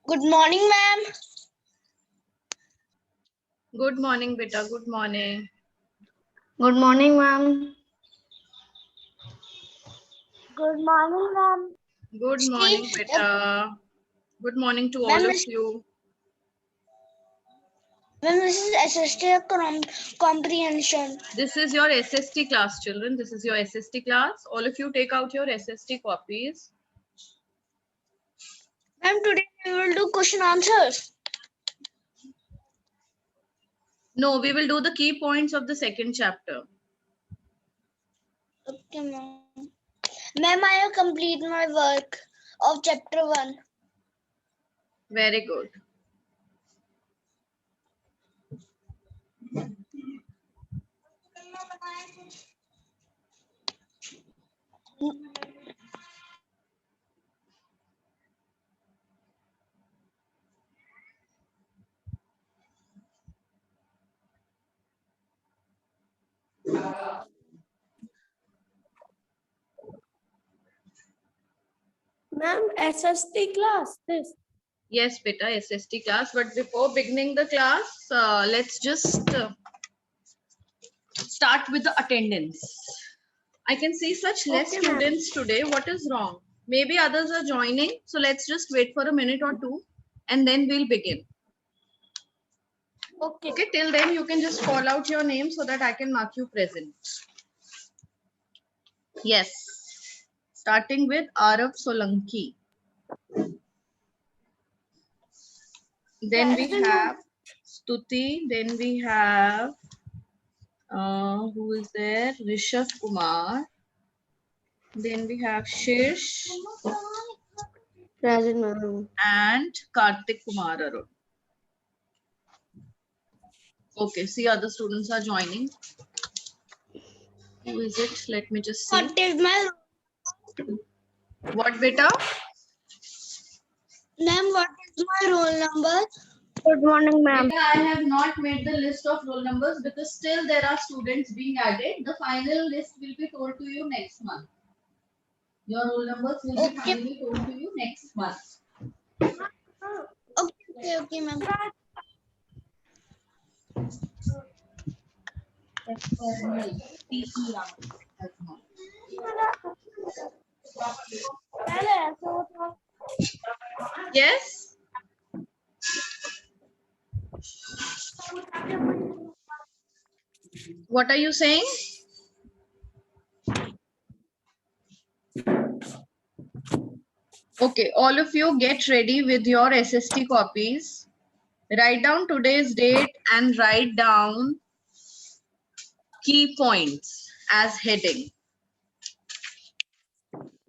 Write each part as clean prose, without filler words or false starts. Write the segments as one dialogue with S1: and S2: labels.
S1: Good morning, ma'am.
S2: Good morning, beta. Good morning.
S3: Good morning, ma'am.
S1: Good morning, ma'am.
S2: Good morning, beta. Good morning to all
S1: Ma'am,
S2: of you.
S1: this is SST comprehension.
S2: This is your SST class, children. This is your SST class. All of you take out your SST copies.
S1: Ma'am, today we will do question answers.
S2: No, we will do the key points of the second chapter.
S1: Okay, ma'am. Ma'am, I have completed my work of chapter 1.
S2: Very good.
S3: Ma'am, SST class. This.
S2: Yes, beta, SST class. But before beginning the class, let's just start with the attendance. I can see such less
S3: Okay, ma'am.
S2: students today. What is wrong? Maybe others are joining. So let's just wait for a minute or two and then we'll begin.
S1: Okay.
S2: Okay, till then you can just call out your name so that I can mark you present. Yes. Starting with Arav Solanki. Then we
S3: Present,
S2: have Stuti. Then we have, who is there? Rishabh Kumar. Then we have Shirsh
S3: Present, ma'am.
S2: and Kartik Kumar Arun. Okay, see other students are joining. Who is it? Let me just see.
S1: What is my
S2: What beta?
S1: ma'am? What is my roll number?
S3: Good morning, ma'am.
S2: Beta, I have not made the list of roll numbers because still there are students being added. The final list will be told to you next month. Your roll numbers will be
S1: Okay.
S2: finally told to you next month.
S1: Okay, ma'am.
S2: Yes? What are you saying? Okay, all of you get ready with your SST copies. Write down today's date and write down key points as heading.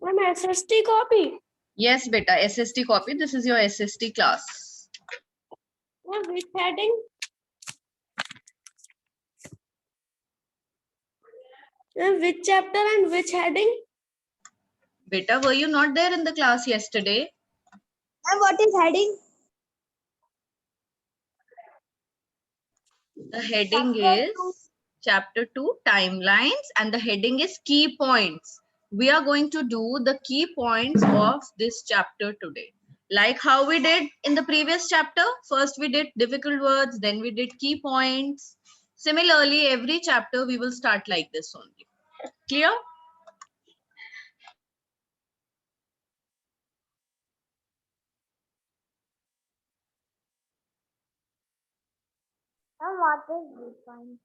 S3: Ma'am, SST copy.
S2: Yes, beta, SST copy. This is your SST class.
S3: Ma'am, which heading? Ma'am, which chapter and which heading?
S2: Beta, were you not there in the class yesterday?
S1: And what is heading?
S2: The heading is chapter 2 timelines and the heading is key points. We are going to do the key points of this chapter today. Like how we did in the previous chapter. First we did difficult words, then we did key points. Similarly, every chapter we will start like this only. Clear?
S1: And what is this one?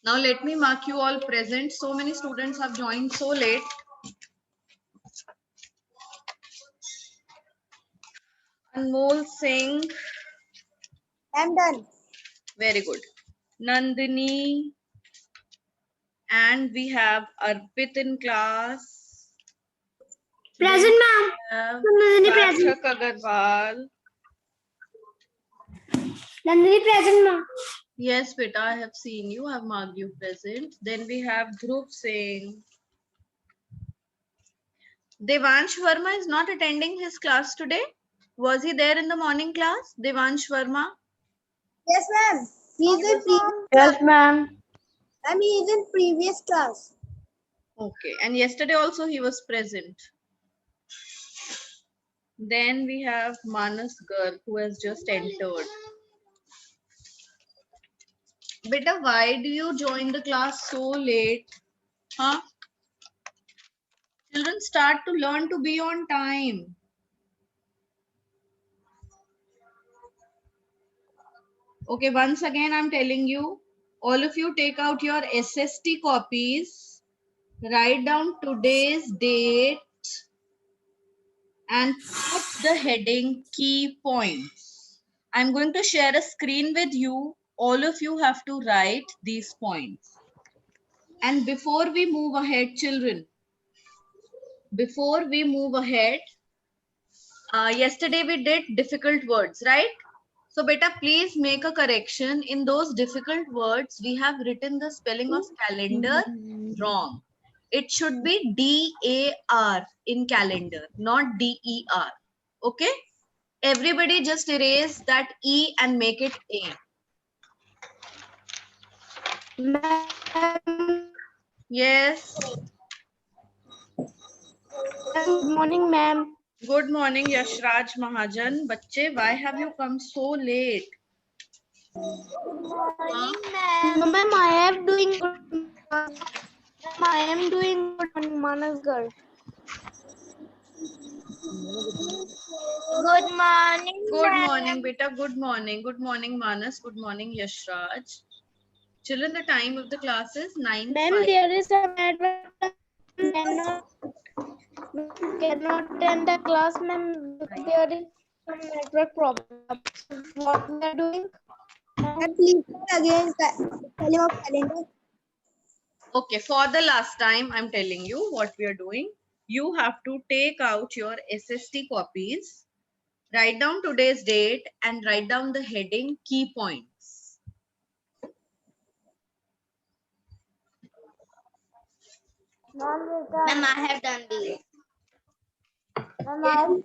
S2: Now let me mark you all present. So many students have joined so late. Anmol Singh.
S1: I'm done.
S2: Very good. Nandini. And we have Arpit in class.
S3: Present, ma'am. Nandini present.
S2: Sarthak Agarwal.
S3: Nandini present, ma'am.
S2: Yes, beta, I have seen you. I have marked you present. Then we have Dhruv Singh. Devansh Verma is not attending his class today. Was he there in the morning class? Devansh Verma?
S1: Yes, ma'am. He is a
S3: Yes, ma'am. I mean, in previous class.
S2: Okay, and yesterday also he was present. Then we have Manas Garg who has just entered. Beta, why do you join the class so late? Huh? Children, start to learn to be on time. Okay, once again, I'm telling you, all of you take out your SST copies, write down today's date, and put the heading key points. I'm going to share a screen with you. All of you have to write these points. And before we move ahead, children, before we move ahead, yesterday we did difficult words, right? So beta, please make a correction. In those difficult words, we have written the spelling of calendar wrong. It should be D-A-R in calendar, not D-E-R. Okay? Everybody just erase that E and make it A.
S3: Ma'am,
S2: Yes.
S3: good morning, ma'am.
S2: Good morning, Yashraj Mahajan. Bachche, why have you come so late?
S1: Morning, ma'am.
S3: No, ma'am, I am doing good. Ma'am, I am doing good on Manas girl.
S1: Good morning,
S2: Good
S1: ma'am.
S2: morning, beta. Good morning. Good morning, Manas. Good morning, Yashraj. Children, the time of the class is 9:05.
S3: Ma'am, there is a network. Cannot attend the class, ma'am, because there is some network problem. What we are doing? And please again spelling of calendar.
S2: Okay, for the last time, I'm telling you what we are doing. You have to take out your SST copies, write down today's date, and write down the heading key points.
S1: Ma'am, I have done this.
S3: Ma'am,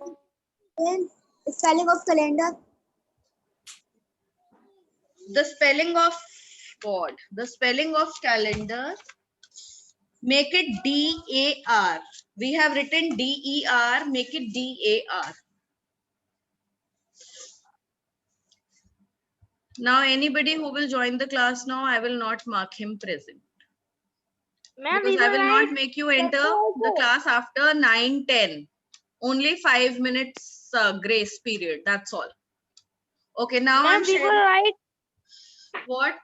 S3: spelling of calendar.
S2: The spelling of God, the spelling of calendar, make it D-A-R. We have written D-E-R, make it D-A-R. Now, anybody who will join the class now, I will not mark him present.
S3: Ma'am,
S2: Because I will not make you enter the class after 9:10. Only 5 minutes grace period. That's all. Okay, now
S3: Ma'am,
S2: I'm
S3: we will
S2: sharing.
S3: write.
S2: What?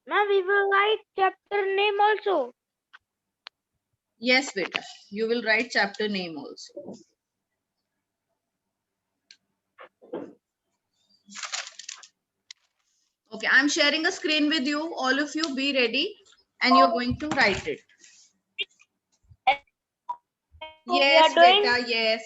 S3: Ma'am, we will write chapter name also.
S2: Yes, beta. You will write chapter name also. Okay, I'm sharing a screen with you. All of you be ready and you're going to write it. Yes, beta, yes.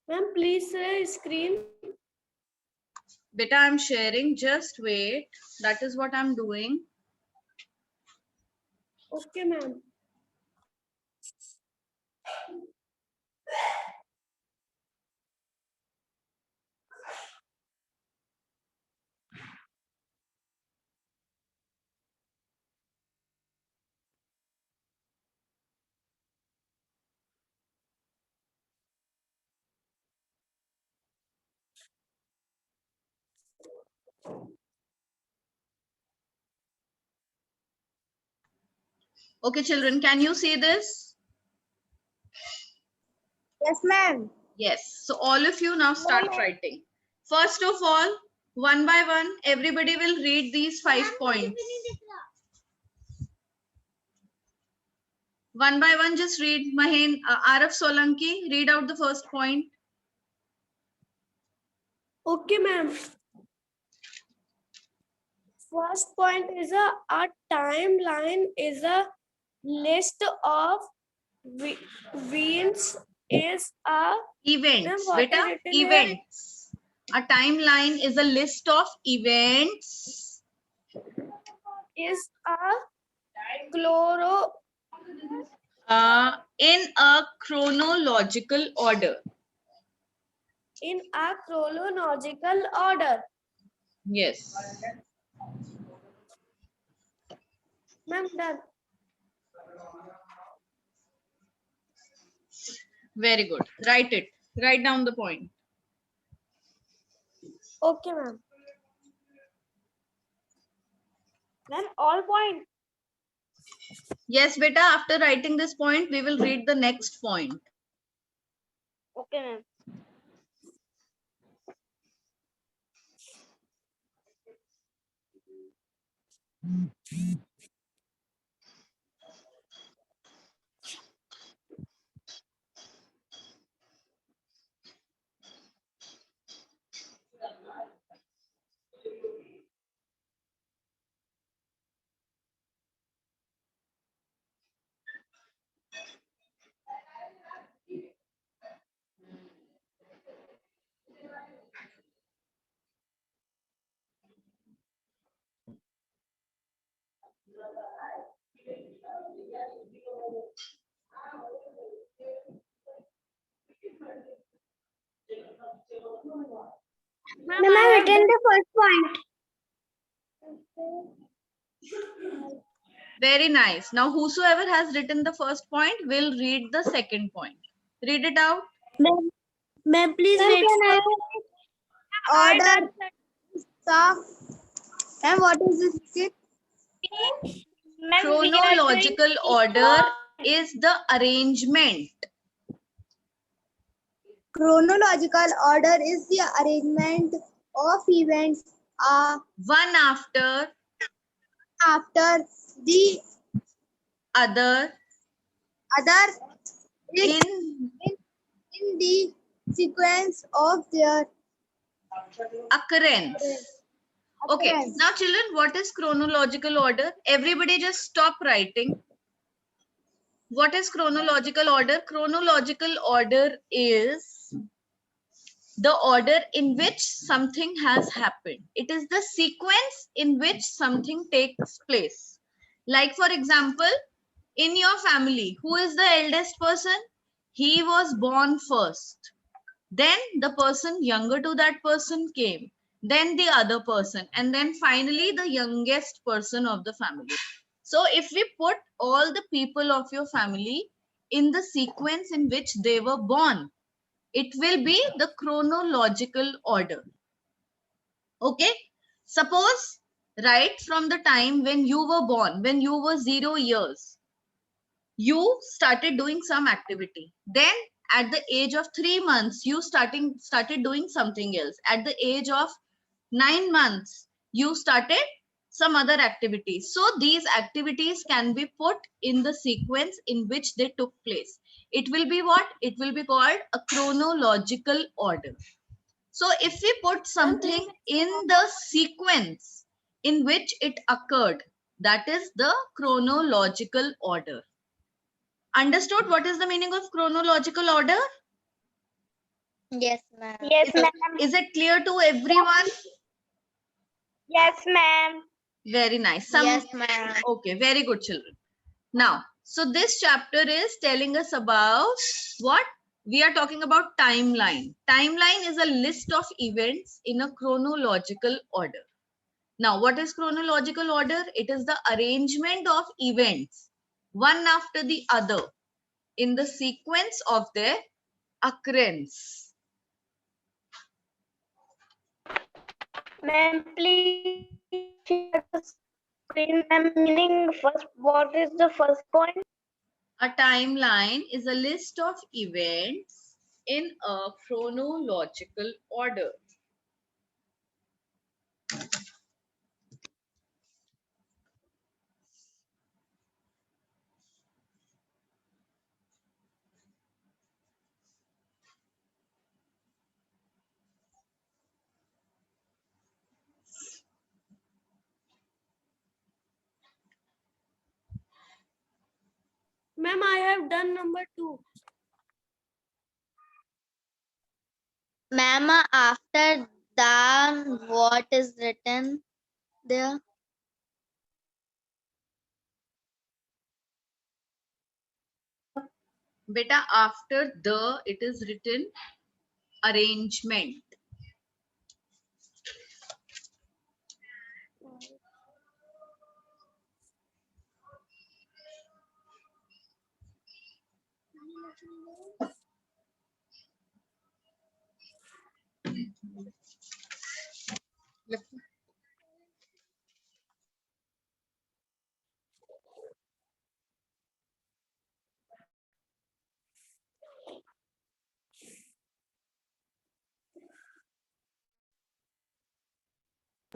S3: Ma'am, please say screen.
S2: Beta, I'm sharing. Just wait. That is what I'm doing.
S3: Okay, ma'am.
S2: Okay, children, can you see this?
S3: Yes, ma'am.
S2: Yes. So all of you now start writing. First of all, one by one, everybody will read these 5 points. One by one, just read. Araf Solanki, read out the first point.
S3: Okay, ma'am. First point is a timeline is a list of events is a
S2: Events.
S3: what is
S2: Beta,
S3: written here?
S2: events. A timeline is a list of events.
S3: Is a chloro
S2: In a chronological order.
S3: in a chronological order.
S2: Yes.
S3: Ma'am, done.
S2: Very good. Write it. Write down the point.
S3: Okay, ma'am. Ma'am, all point.
S2: Yes, beta, after writing this point, we will read the next point.
S3: Okay, ma'am. Ma'am,
S1: Ma'am,
S3: I
S1: I
S3: have
S1: written the first point.
S2: Very nice. Now, whosoever has written the first point will read the second point. Read it out.
S3: Ma'am, please
S1: Ma'am,
S3: wait.
S1: can I order stuff? And what is this?
S2: Chronological order is the arrangement.
S1: Chronological order is the arrangement of events
S2: One after
S1: after the
S2: other
S1: other is
S2: in
S1: in the sequence of their
S2: occurrence. Okay.
S1: occurrence.
S2: Now, children, what is chronological order? Everybody just stop writing. What is chronological order? Chronological order is the order in which something has happened. It is the sequence in which something takes place. Like, for example, in your family, who is the eldest person? He was born first. Then the person younger to that person came. Then the other person. And then finally the youngest person of the family. So if we put all the people of your family in the sequence in which they were born, it will be the chronological order. Okay? Suppose right from the time when you were born, when you were 0 years, you started doing some activity. Then at the age of 3 months, you started doing something else. At the age of 9 months, you started some other activities. So these activities can be put in the sequence in which they took place. It will be what? It will be called a chronological order. So if we put something in the sequence in which it occurred, that is the chronological order. Understood what is the meaning of chronological order?
S1: Yes, ma'am.
S3: Yes, ma'am.
S2: Is it clear to everyone?
S3: Yes, ma'am.
S2: Very nice.
S1: Yes, ma'am.
S2: Okay, very good, children. Now, so this chapter is telling us about what? We are talking about timeline. Timeline is a list of events in a chronological order. Now, what is chronological order? It is the arrangement of events, one after the other, in the sequence of their occurrence.
S3: Ma'am, please share the screen. Ma'am, meaning first, what is the first point?
S2: A timeline is a list of events in a chronological order.
S3: Ma'am, I have done number 2.
S1: Ma'am, after the what is written there?
S2: Beta, after the, it is written arrangement.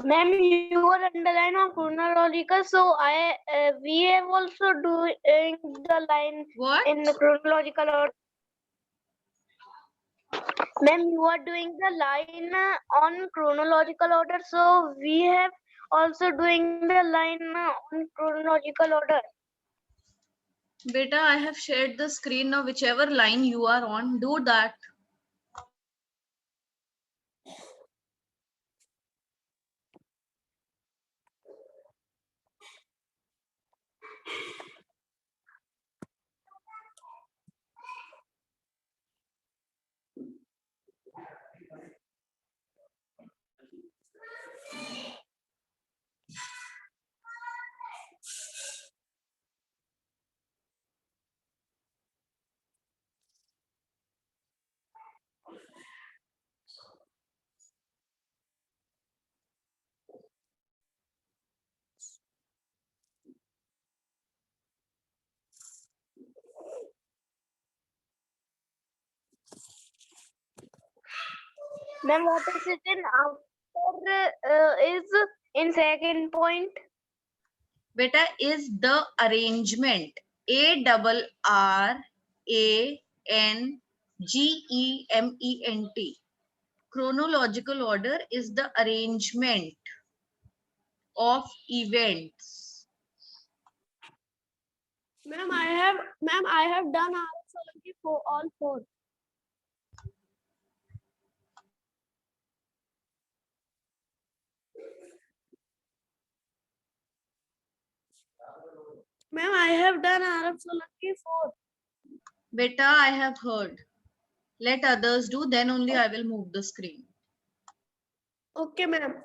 S3: Ma'am, you were underline on chronological, so we have also doing the line
S2: What?
S3: in the chronological order. Ma'am, you are doing the line on chronological order, so we have also doing the line on chronological order.
S2: Beta, I have shared the screen now. Whichever line you are on, do that.
S3: Ma'am, what is it in after is in second point?
S2: Beta, is the arrangement. ARRANGEMENT. Chronological order is the arrangement of events.
S3: Ma'am, I have done absolutely for all 4. Ma'am, I have done absolutely 4.
S2: Beta, I have heard. Let others do, then only I will move the screen.
S3: Okay, ma'am.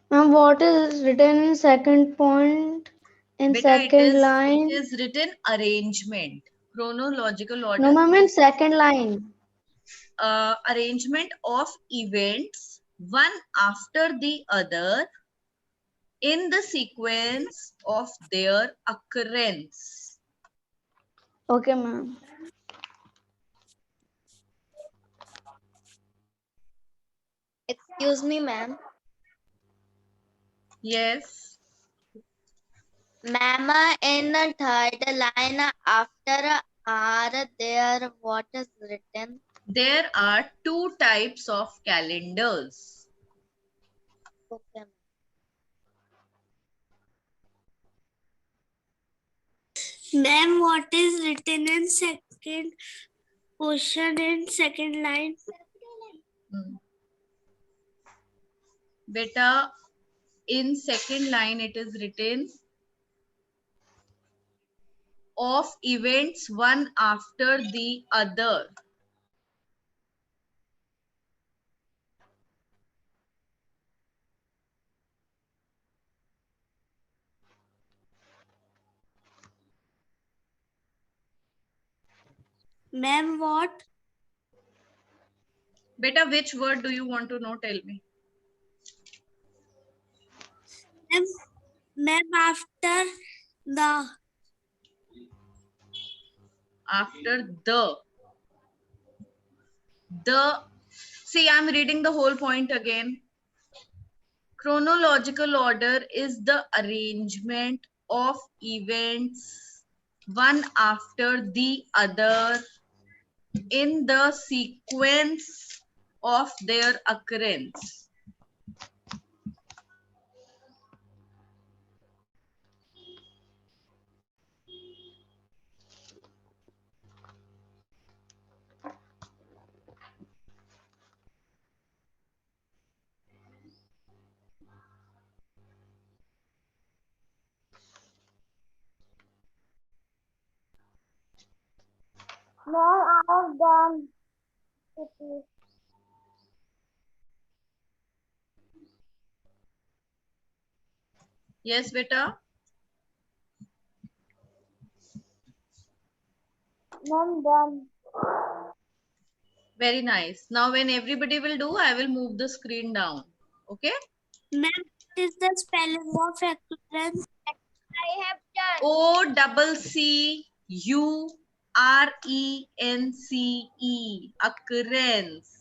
S4: And what is written in second point in
S2: Beta,
S4: second line?
S2: it is written arrangement. Chronological order.
S4: No, ma'am, in second line.
S2: Arrangement of events one after the other in the sequence of their occurrence.
S4: Okay, ma'am.
S1: Excuse me, ma'am.
S2: Yes.
S1: Ma'am, in the third line after are there what is written?
S2: There are 2 types of calendars.
S3: Ma'am, what is written in second question in second line?
S2: Beta, in second line it is written of events one after the other.
S3: Ma'am, what?
S2: Beta, which word do you want to know? Tell me.
S3: Ma'am, after the.
S2: After the. See, I'm reading the whole point again. Chronological order is the arrangement of events one after the other in the sequence of their occurrence.
S3: Ma'am, I have done.
S2: Yes, beta?
S3: Ma'am, done.
S2: Very nice. Now when everybody will do, I will move the screen down. Okay?
S3: Ma'am, what is the spelling of occurrence? I have done.
S2: OCCURENCE. Occurrence.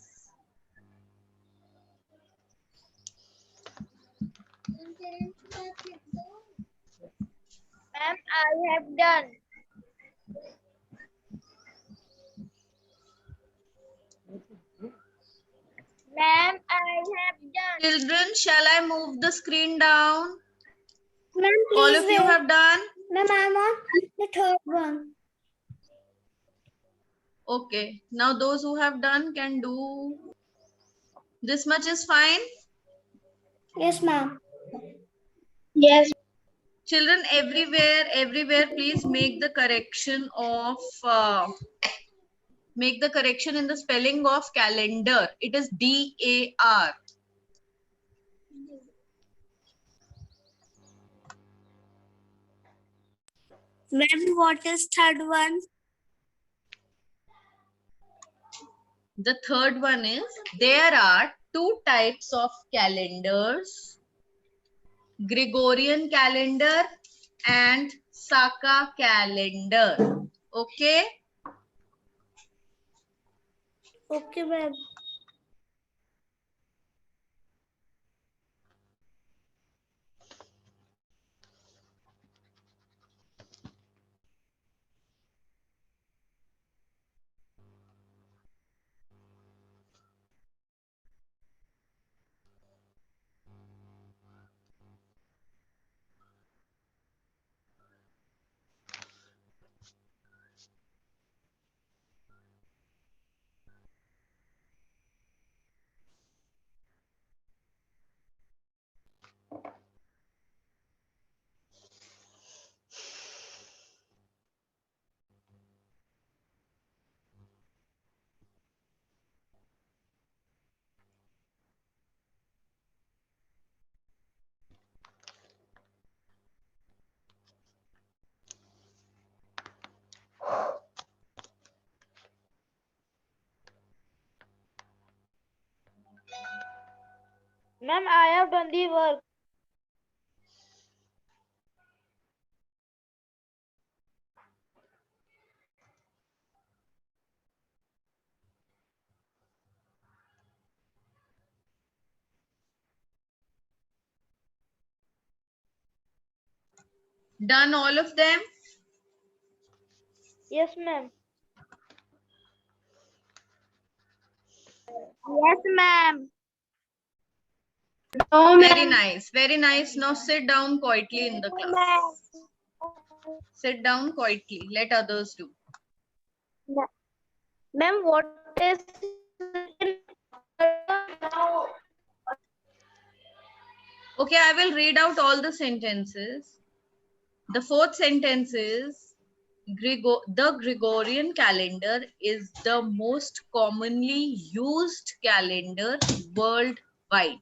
S3: Ma'am, I have done. Ma'am, I have done.
S2: Children, shall I move the screen down?
S3: Ma'am,
S2: All
S3: please
S2: of you
S3: wait.
S2: have done?
S3: Ma'am, I'm on the third one.
S2: Okay. Now those who have done can do. This much is fine?
S3: Yes, ma'am. Yes.
S2: Children, everywhere, please make the correction of make the correction in the spelling of calendar. It is DAR.
S3: Ma'am, what is third one?
S2: The third one is there are two types of calendars: Gregorian calendar and Saka calendar. Okay.
S3: Okay, ma'am. Ma'am, I have done the work.
S2: Done all of them?
S3: Yes, ma'am. Yes, ma'am.
S4: No,
S2: Very
S4: ma'am.
S2: nice. Very nice. Now sit down quietly in the class. Sit down quietly. Let others do.
S3: Ma'am, what is
S2: Okay, I will read out all the sentences. The fourth sentence is the Gregorian calendar is the most commonly used calendar worldwide.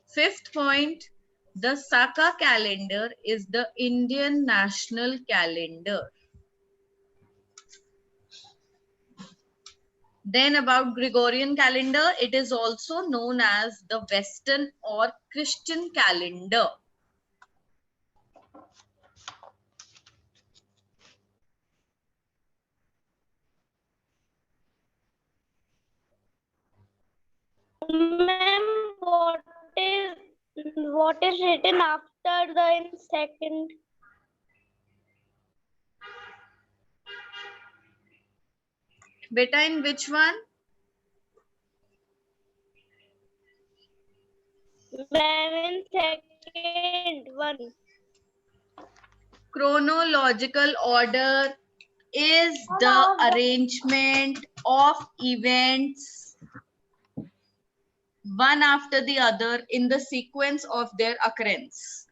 S2: Fifth point, the Saka calendar is the Indian national calendar. Then about Gregorian calendar, it is also known as the Western or Christian calendar.
S3: Ma'am, what is written after the in second?
S2: Beta, in which one?
S3: Ma'am, in second one.
S2: Chronological order is the arrangement of events one after the other in the sequence of their occurrence.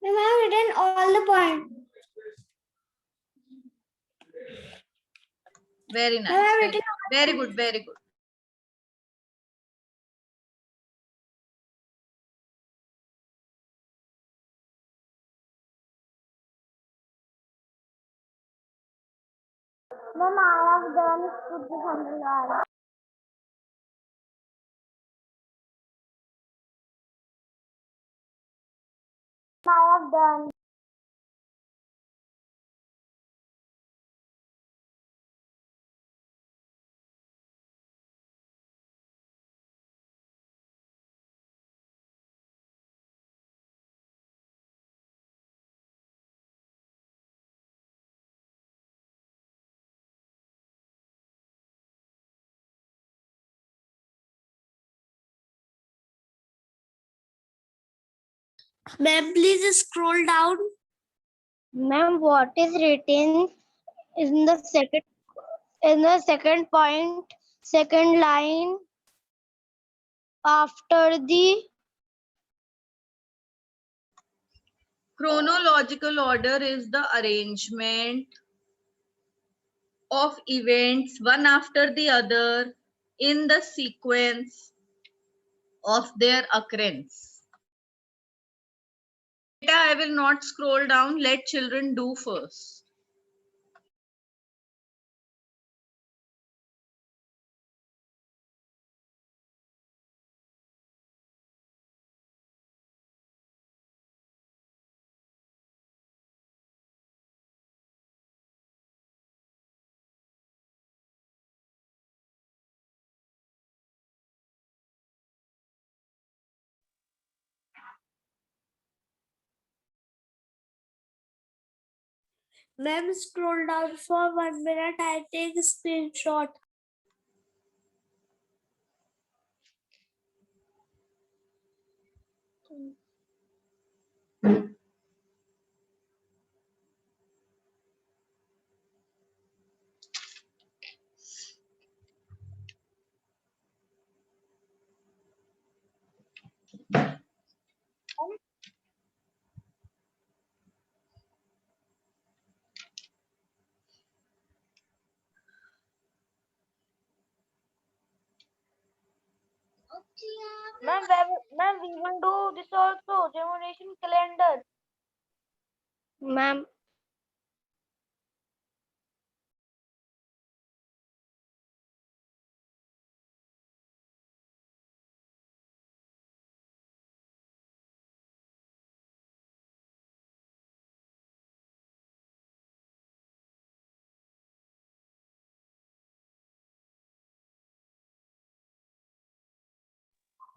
S3: Ma'am, I have written all the points.
S2: Very nice.
S3: Ma'am, I have
S2: Very,
S3: written
S2: very good. Very good.
S3: Ma'am, I have done put this on the wall. I have done. Ma'am, please scroll down. Ma'am, what is written in the second point, second line after the
S2: Chronological order is the arrangement of events one after the other in the sequence of their occurrence. Beta, I will not scroll down. Let children do first.
S3: ma'am, scroll down for 1 minute. I take a screenshot. Ma'am, we will do this also, generation calendar. Ma'am,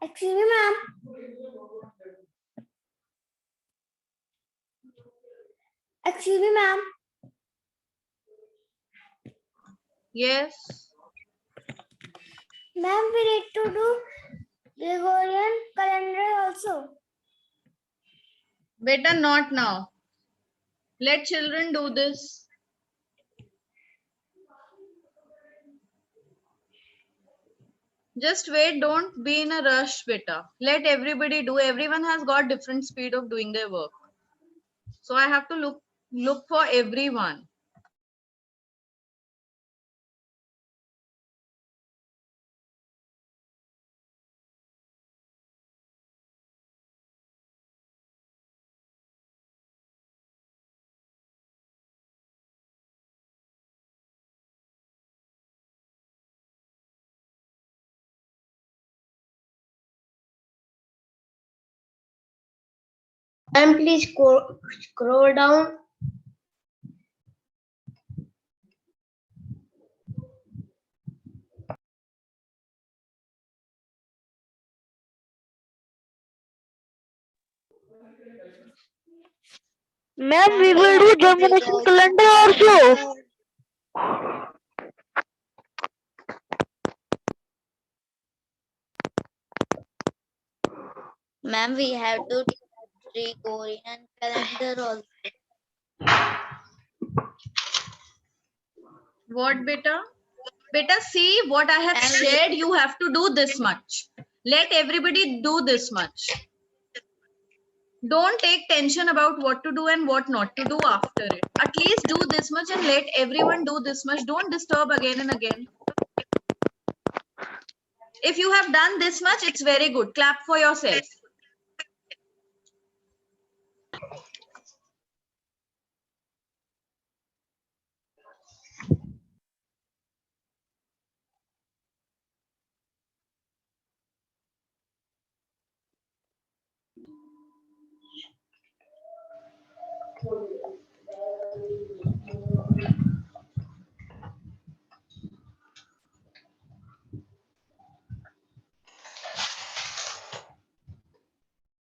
S3: Excuse me, ma'am. Excuse me, ma'am.
S2: Yes.
S3: Ma'am, we need to do Gregorian calendar also.
S2: Better not now. Let children do this. Just wait, don't be in a rush, beta. Let everybody do. Everyone has got different speed of doing their work. So I have to look for everyone.
S4: Ma'am, please scroll down.
S3: Ma'am,
S1: we will do
S3: germination
S1: Gregorian
S3: calendar also.
S1: calendar. Ma'am, we have to Gregorian calendar also.
S2: What, beta? Beta, see what I have
S1: And
S2: shared. You have to do this much. Let everybody do this much. Don't take tension about what to do and what not to do after it. At least do this much and let everyone do this much. Don't disturb again and again. If you have done this much, it's very good. Clap for yourself.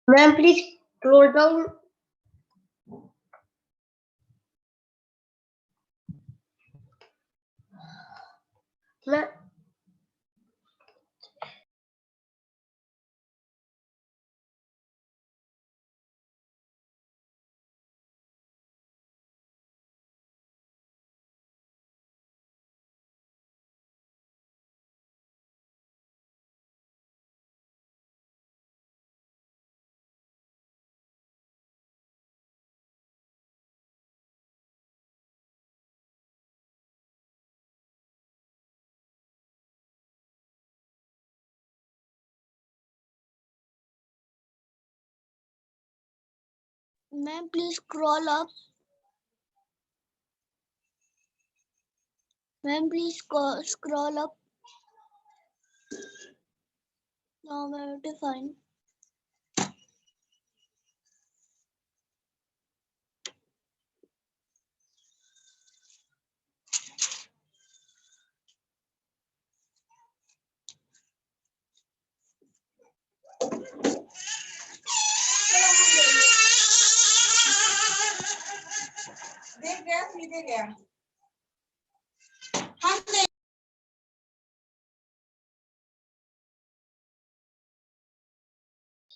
S4: Ma'am, please scroll down. Ma'am,
S3: Ma'am, please scroll up. Ma'am, please scroll up. Now I have to find.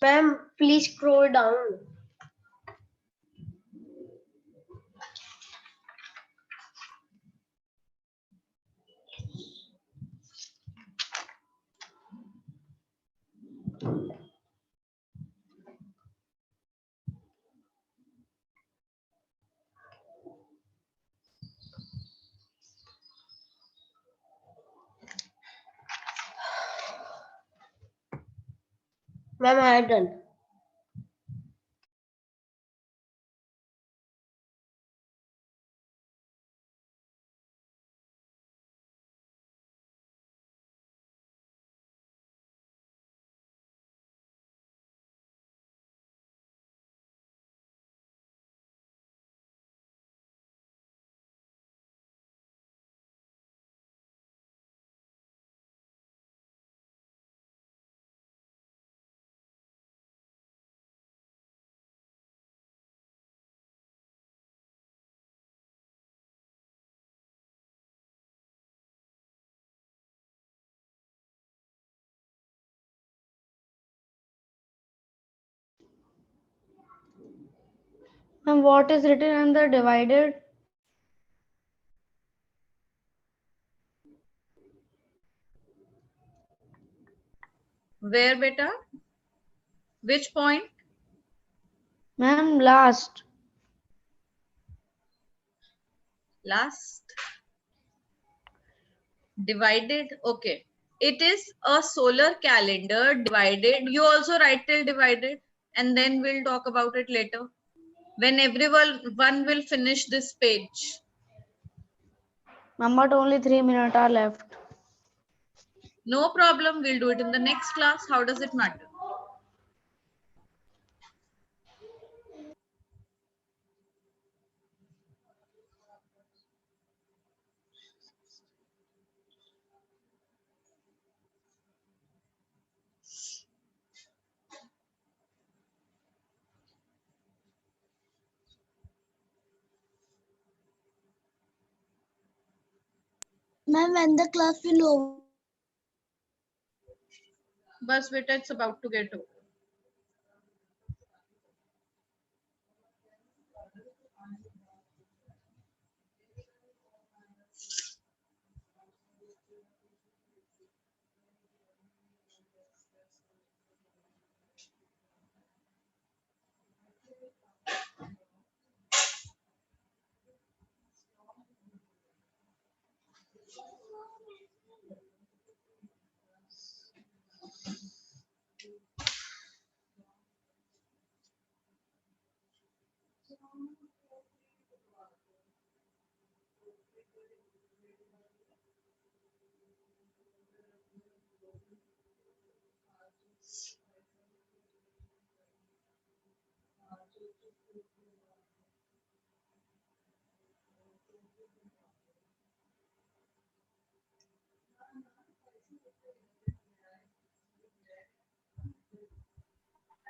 S4: ma'am, please scroll down. Ma'am, I have done. And what is written in the divided?
S2: Where, beta? Which point?
S4: Ma'am, last.
S2: Last. Divided. Okay. It is a solar calendar divided. You also write till divided, and then we'll talk about it later. When everyone will finish this page.
S4: Ma'am, but only 3 minutes are left.
S2: No problem. We'll do it in the next class. How does it matter?
S3: Ma'am, when the class will over?
S2: Bus beta, it's about to get over.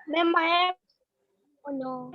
S3: Ma'am, I have. Oh no.